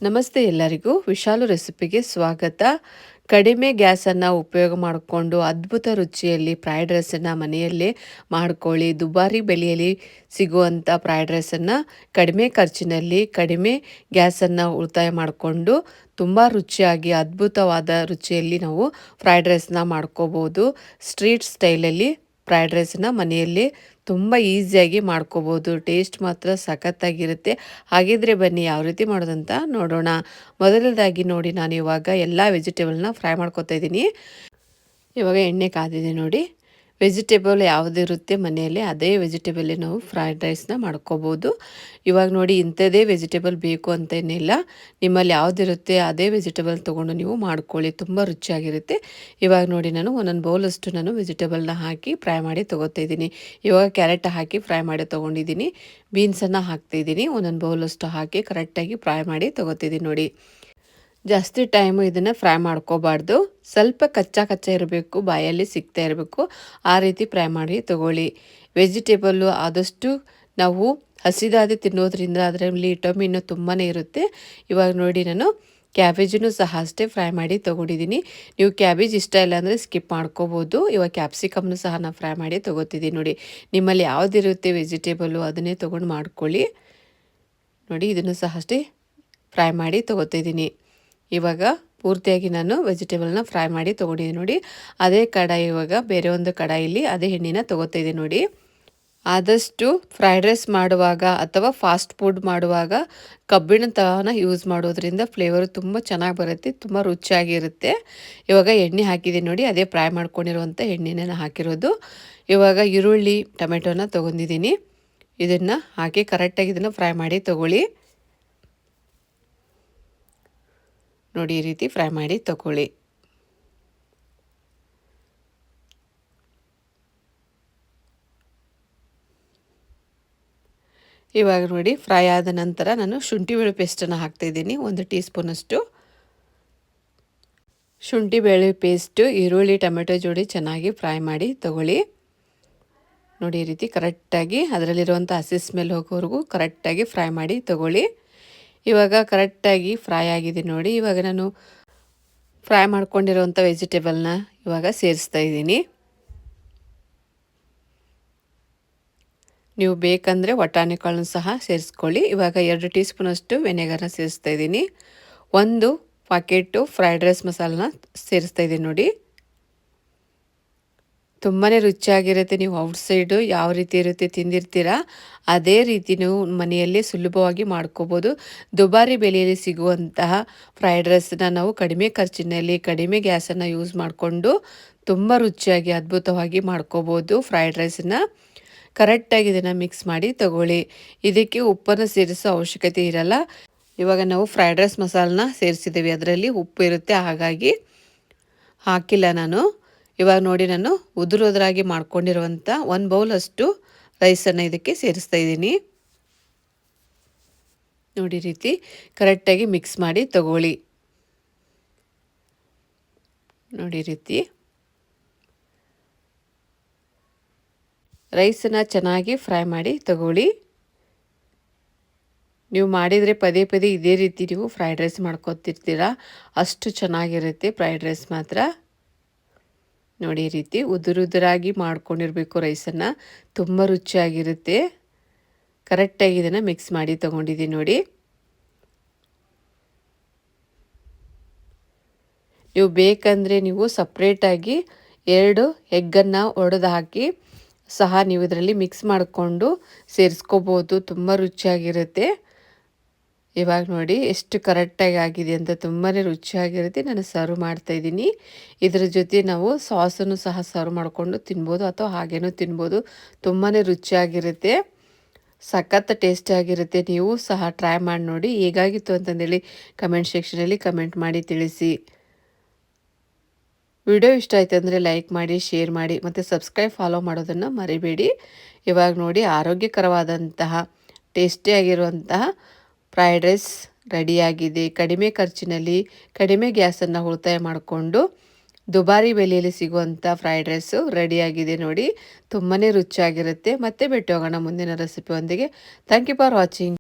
ನಮಸ್ತೆ ಎಲ್ಲರಿಗೂ ವಿಶಾಲು ರೆಸಿಪಿಗೆ ಸ್ವಾಗತ. ಕಡಿಮೆ ಗ್ಯಾಸನ್ನು ಉಪಯೋಗ ಮಾಡಿಕೊಂಡು ಅದ್ಭುತ ರುಚಿಯಲ್ಲಿ ಫ್ರೈಡ್ ರೈಸನ್ನು ಮನೆಯಲ್ಲೇ ಮಾಡ್ಕೊಳ್ಳಿ. ದುಬಾರಿ ಬೆಲೆಯಲ್ಲಿ ಸಿಗುವಂಥ ಫ್ರೈಡ್ ರೈಸನ್ನು ಕಡಿಮೆ ಖರ್ಚಿನಲ್ಲಿ ಕಡಿಮೆ ಗ್ಯಾಸನ್ನು ಉಳಿತಾಯ ಮಾಡಿಕೊಂಡು ತುಂಬ ರುಚಿಯಾಗಿ ಅದ್ಭುತವಾದ ರುಚಿಯಲ್ಲಿ ನಾವು ಫ್ರೈಡ್ ರೈಸನ್ನ ಮಾಡ್ಕೋಬೋದು. ಸ್ಟ್ರೀಟ್ ಸ್ಟೈಲಲ್ಲಿ ಫ್ರೈಡ್ ರೈಸನ್ನ ಮನೆಯಲ್ಲಿ ತುಂಬ ಈಸಿಯಾಗಿ ಮಾಡ್ಕೋಬೋದು. ಟೇಸ್ಟ್ ಮಾತ್ರ ಸಖತ್ತಾಗಿರುತ್ತೆ. ಹಾಗಿದ್ರೆ ಬನ್ನಿ ಯಾವ ರೀತಿ ಮಾಡೋದಂತ ನೋಡೋಣ. ಮೊದಲನೇದಾಗಿ ನೋಡಿ, ನಾನು ಇವಾಗ ಎಲ್ಲ ವೆಜಿಟೇಬಲ್ನ ಫ್ರೈ ಮಾಡ್ಕೊತಾ ಇದ್ದೀನಿ. ಇವಾಗ ಎಣ್ಣೆ ಕಾದಿದೆ ನೋಡಿ. ವೆಜಿಟೇಬಲ್ ಯಾವುದಿರುತ್ತೆ ಮನೆಯಲ್ಲಿ ಅದೇ ವೆಜಿಟೇಬಲ್ಲೇ ನಾವು ಫ್ರೈಡ್ ರೈಸ್ನ ಮಾಡ್ಕೋಬೋದು. ಇವಾಗ ನೋಡಿ, ಇಂಥದ್ದೇ ವೆಜಿಟೇಬಲ್ ಬೇಕು ಅಂತೇನಿಲ್ಲ, ನಿಮ್ಮಲ್ಲಿ ಯಾವುದಿರುತ್ತೆ ಅದೇ ವೆಜಿಟೇಬಲ್ ತೊಗೊಂಡು ನೀವು ಮಾಡ್ಕೊಳ್ಳಿ, ತುಂಬ ರುಚಿಯಾಗಿರುತ್ತೆ. ಇವಾಗ ನೋಡಿ, ನಾನು ಒಂದೊಂದು ಬೌಲಷ್ಟು ನಾನು ವೆಜಿಟೇಬಲ್ನ ಹಾಕಿ ಫ್ರೈ ಮಾಡಿ ತೊಗೋತಾ ಇದ್ದೀನಿ. ಇವಾಗ ಕ್ಯಾರೆಟ್ ಹಾಕಿ ಫ್ರೈ ಮಾಡಿ ತೊಗೊಂಡಿದ್ದೀನಿ. ಬೀನ್ಸನ್ನು ಹಾಕ್ತಾಯಿದ್ದೀನಿ, ಒಂದೊಂದು ಬೌಲಷ್ಟು ಹಾಕಿ ಕರೆಕ್ಟಾಗಿ ಫ್ರೈ ಮಾಡಿ ತೊಗೋತಿದ್ದೀನಿ ನೋಡಿ. ಜಾಸ್ತಿ ಟೈಮು ಇದನ್ನು ಫ್ರೈ ಮಾಡ್ಕೋಬಾರ್ದು, ಸ್ವಲ್ಪ ಕಚ್ಚಾ ಇರಬೇಕು, ಬಾಯಲ್ಲಿ ಸಿಗ್ತಾ ಇರಬೇಕು, ಆ ರೀತಿ ಫ್ರೈ ಮಾಡಿ ತಗೊಳ್ಳಿ. ವೆಜಿಟೇಬಲ್ಲು ಆದಷ್ಟು ನಾವು ಹಸಿದಾದೆ ತಿನ್ನೋದ್ರಿಂದ ಅದರಲ್ಲಿ ವಿಟಮಿನ್ನು ತುಂಬಾ ಇರುತ್ತೆ. ಇವಾಗ ನೋಡಿ, ನಾನು ಕ್ಯಾಬೇಜನ್ನು ಸಹ ಅಷ್ಟೇ ಫ್ರೈ ಮಾಡಿ ತೊಗೊಂಡಿದ್ದೀನಿ. ನೀವು ಕ್ಯಾಬೇಜ್ ಇಷ್ಟ ಇಲ್ಲ ಅಂದರೆ ಸ್ಕಿಪ್ ಮಾಡ್ಕೋಬೋದು. ಇವಾಗ ಕ್ಯಾಪ್ಸಿಕಮ್ನು ಸಹ ನಾನು ಫ್ರೈ ಮಾಡಿ ತೊಗೋತಿದ್ದೀನಿ ನೋಡಿ. ನಿಮ್ಮಲ್ಲಿ ಯಾವುದಿರುತ್ತೆ ವೆಜಿಟೇಬಲ್ಲು ಅದನ್ನೇ ತೊಗೊಂಡು ಮಾಡ್ಕೊಳ್ಳಿ ನೋಡಿ. ಇದನ್ನು ಸಹ ಅಷ್ಟೇ ಫ್ರೈ ಮಾಡಿ ತೊಗೋತಿದ್ದೀನಿ. ಇವಾಗ ಪೂರ್ತಿಯಾಗಿ ನಾನು ವೆಜಿಟೇಬಲ್ನ ಫ್ರೈ ಮಾಡಿ ತೊಗೊಂಡಿದ್ದೀನಿ ನೋಡಿ. ಅದೇ ಕಡಾಯಿ, ಇವಾಗ ಬೇರೆ ಒಂದು ಕಡಾಯಿಲಿ ಅದೇ ಎಣ್ಣೆನ ತೊಗೋತಾ ಇದ್ದೀನಿ ನೋಡಿ. ಆದಷ್ಟು ಫ್ರೈಡ್ ರೈಸ್ ಮಾಡುವಾಗ ಅಥವಾ ಫಾಸ್ಟ್ ಫುಡ್ ಮಾಡುವಾಗ ಕಬ್ಬಿಣ ತವಾನ ಯೂಸ್ ಮಾಡೋದ್ರಿಂದ ಫ್ಲೇವರು ತುಂಬ ಚೆನ್ನಾಗಿ ಬರುತ್ತೆ, ತುಂಬ ರುಚಿಯಾಗಿರುತ್ತೆ. ಇವಾಗ ಎಣ್ಣೆ ಹಾಕಿದ್ದೀನಿ ನೋಡಿ, ಅದೇ ಫ್ರೈ ಮಾಡ್ಕೊಂಡಿರುವಂಥ ಎಣ್ಣೆನ ಹಾಕಿರೋದು. ಇವಾಗ ಈರುಳ್ಳಿ ಟೊಮೆಟೊನ ತೊಗೊಂಡಿದ್ದೀನಿ. ಇದನ್ನು ಹಾಕಿ ಕರೆಕ್ಟಾಗಿ ಇದನ್ನು ಫ್ರೈ ಮಾಡಿ ತೊಗೊಳ್ಳಿ ನೋಡಿ. ಈ ರೀತಿ ಫ್ರೈ ಮಾಡಿ ತಗೊಳ್ಳಿ. ಇವಾಗ ನೋಡಿ, ಫ್ರೈ ಆದ ನಂತರ ನಾನು ಶುಂಠಿ ಬೆಳ್ಳುಳ್ಳಿ ಪೇಸ್ಟನ್ನು ಹಾಕ್ತಾಯಿದ್ದೀನಿ, 1 ಟೀ ಸ್ಪೂನಷ್ಟು. ಶುಂಠಿ ಬೆಳ್ಳುಳ್ಳಿ ಪೇಸ್ಟು ಈರುಳ್ಳಿ ಟೊಮೆಟೊ ಜೋಡಿ ಚೆನ್ನಾಗಿ ಫ್ರೈ ಮಾಡಿ ತಗೊಳ್ಳಿ ನೋಡಿ. ಈ ರೀತಿ ಕರೆಕ್ಟಾಗಿ ಅದರಲ್ಲಿರುವಂಥ ಹಸಿ ಸ್ಮೆಲ್ ಹೋಗೋವರೆಗೂ ಕರೆಕ್ಟಾಗಿ ಫ್ರೈ ಮಾಡಿ ತಗೊಳ್ಳಿ. ಇವಾಗ ಕರೆಕ್ಟಾಗಿ ಫ್ರೈ ಆಗಿದೆ ನೋಡಿ. ಇವಾಗ ನಾನು ಫ್ರೈ ಮಾಡ್ಕೊಂಡಿರೋವಂಥ ವೆಜಿಟೇಬಲ್ನ ಇವಾಗ ಸೇರಿಸ್ತಾ ಇದ್ದೀನಿ. ನೀವು ಬೇಕಂದರೆ ವಟಾಣಿ ಕಾಳನ್ನು ಸಹ ಸೇರಿಸ್ಕೊಳ್ಳಿ. ಇವಾಗ 2 ಟೀ ಸ್ಪೂನಷ್ಟು ವೆನೆಗರ್ನ ಸೇರಿಸ್ತಾ ಇದ್ದೀನಿ. 1 ಪ್ಯಾಕೆಟು ಫ್ರೈಡ್ ರೈಸ್ ಮಸಾಲನ ಸೇರಿಸ್ತಾ ಇದ್ದೀನಿ ನೋಡಿ. ತುಂಬಾ ರುಚಿಯಾಗಿರುತ್ತೆ. ನೀವು ಔಟ್ಸೈಡು ಯಾವ ರೀತಿ ಇರುತ್ತೆ ತಿಂದಿರ್ತೀರ, ಅದೇ ರೀತಿ ನೀವು ಮನೆಯಲ್ಲಿ ಸುಲಭವಾಗಿ ಮಾಡ್ಕೋಬೋದು. ದುಬಾರಿ ಬೆಲೆಯಲ್ಲಿ ಸಿಗುವಂತಹ ಫ್ರೈಡ್ ರೈಸನ್ನ ನಾವು ಕಡಿಮೆ ಖರ್ಚಿನಲ್ಲಿ ಕಡಿಮೆ ಗ್ಯಾಸನ್ನು ಯೂಸ್ ಮಾಡಿಕೊಂಡು ತುಂಬ ರುಚಿಯಾಗಿ ಅದ್ಭುತವಾಗಿ ಮಾಡ್ಕೋಬೋದು. ಫ್ರೈಡ್ ರೈಸನ್ನು ಕರೆಕ್ಟಾಗಿ ಇದನ್ನು ಮಿಕ್ಸ್ ಮಾಡಿ ತಗೊಳ್ಳಿ. ಇದಕ್ಕೆ ಉಪ್ಪನ್ನು ಸೇರಿಸೋ ಅವಶ್ಯಕತೆ ಇರಲ್ಲ. ಇವಾಗ ನಾವು ಫ್ರೈಡ್ ರೈಸ್ ಮಸಾಲನ್ನ ಸೇರಿಸಿದ್ದೀವಿ, ಅದರಲ್ಲಿ ಉಪ್ಪು ಇರುತ್ತೆ, ಹಾಗಾಗಿ ಹಾಕಿಲ್ಲ ನಾನು. ಇವಾಗ ನೋಡಿ, ನಾನು ಉದುರಾಗಿ ಮಾಡ್ಕೊಂಡಿರುವಂಥ 1 ಬೌಲಷ್ಟು ರೈಸನ್ನು ಇದಕ್ಕೆ ಸೇರಿಸ್ತಾ ಇದ್ದೀನಿ ನೋಡಿ. ರೀತಿ ಕರೆಕ್ಟಾಗಿ ಮಿಕ್ಸ್ ಮಾಡಿ ತಗೊಳ್ಳಿ ನೋಡಿ. ರೀತಿ ರೈಸನ್ನು ಚೆನ್ನಾಗಿ ಫ್ರೈ ಮಾಡಿ ತಗೊಳ್ಳಿ. ನೀವು ಮಾಡಿದರೆ ಪದೇ ಪದೇ ಇದೇ ರೀತಿ ನೀವು ಫ್ರೈಡ್ ರೈಸ್ ಮಾಡ್ಕೊತಿರ್ತೀರ, ಅಷ್ಟು ಚೆನ್ನಾಗಿರುತ್ತೆ ಫ್ರೈಡ್ ರೈಸ್ ಮಾತ್ರ ನೋಡಿ. ಈ ರೀತಿ ಉದುರಾಗಿ ಮಾಡ್ಕೊಂಡಿರಬೇಕು ರೈಸನ್ನು, ತುಂಬ ರುಚಿಯಾಗಿರುತ್ತೆ. ಕರೆಕ್ಟಾಗಿ ಇದನ್ನು ಮಿಕ್ಸ್ ಮಾಡಿ ತೊಗೊಂಡಿದ್ದೀನಿ ನೋಡಿ. ನೀವು ಬೇಕಂದರೆ ನೀವು ಸಪ್ರೇಟಾಗಿ 2 ಎಗ್ಗನ್ನು ಒಡೆದು ಹಾಕಿ ಸಹ ನೀವು ಇದರಲ್ಲಿ ಮಿಕ್ಸ್ ಮಾಡಿಕೊಂಡು ಸೇರಿಸ್ಕೋಬೋದು, ತುಂಬ ರುಚಿಯಾಗಿರುತ್ತೆ. ಇವಾಗ ನೋಡಿ ಎಷ್ಟು ಕರೆಕ್ಟಾಗಿ ಆಗಿದೆ ಅಂತ, ತುಂಬಾ ರುಚಿಯಾಗಿರುತ್ತೆ. ನಾನು ಸರ್ವ್ ಮಾಡ್ತಾಯಿದ್ದೀನಿ. ಇದರ ಜೊತೆ ನಾವು ಸಾಸನ್ನು ಸಹ ಸರ್ವ್ ಮಾಡಿಕೊಂಡು ತಿನ್ಬೋದು ಅಥವಾ ಹಾಗೇನೂ ತಿನ್ಬೋದು. ತುಂಬಾ ರುಚಿಯಾಗಿರುತ್ತೆ, ಸಖತ್ ಟೇಸ್ಟಿಯಾಗಿರುತ್ತೆ. ನೀವು ಸಹ ಟ್ರೈ ಮಾಡಿ ನೋಡಿ. ಹೇಗಾಗಿತ್ತು ಅಂತಂದೇಳಿ ಕಮೆಂಟ್ ಸೆಕ್ಷನಲ್ಲಿ ಕಮೆಂಟ್ ಮಾಡಿ ತಿಳಿಸಿ. ವಿಡಿಯೋ ಇಷ್ಟ ಆಯ್ತು ಅಂದರೆ ಲೈಕ್ ಮಾಡಿ, ಶೇರ್ ಮಾಡಿ ಮತ್ತು ಸಬ್ಸ್ಕ್ರೈಬ್ ಫಾಲೋ ಮಾಡೋದನ್ನು ಮರಿಬೇಡಿ. ಇವಾಗ ನೋಡಿ, ಆರೋಗ್ಯಕರವಾದಂತಹ ಟೇಸ್ಟಿಯಾಗಿರುವಂತಹ ಫ್ರೈಡ್ ರೈಸ್ ರೆಡಿಯಾಗಿದೆ. ಕಡಿಮೆ ಖರ್ಚಿನಲ್ಲಿ ಕಡಿಮೆ ಗ್ಯಾಸನ್ನು ಉಳಿತಾಯ ಮಾಡಿಕೊಂಡು ದುಬಾರಿ ಬೆಲೆಯಲ್ಲಿ ಸಿಗುವಂಥ ಫ್ರೈಡ್ ರೈಸು ರೆಡಿಯಾಗಿದೆ ನೋಡಿ. ತುಂಬಾ ರುಚಿಯಾಗಿರುತ್ತೆ. ಮತ್ತೆ ಭೇಟಿ ಹೋಗೋಣ ಮುಂದಿನ ರೆಸಿಪಿಯೊಂದಿಗೆ. Thank you for watching.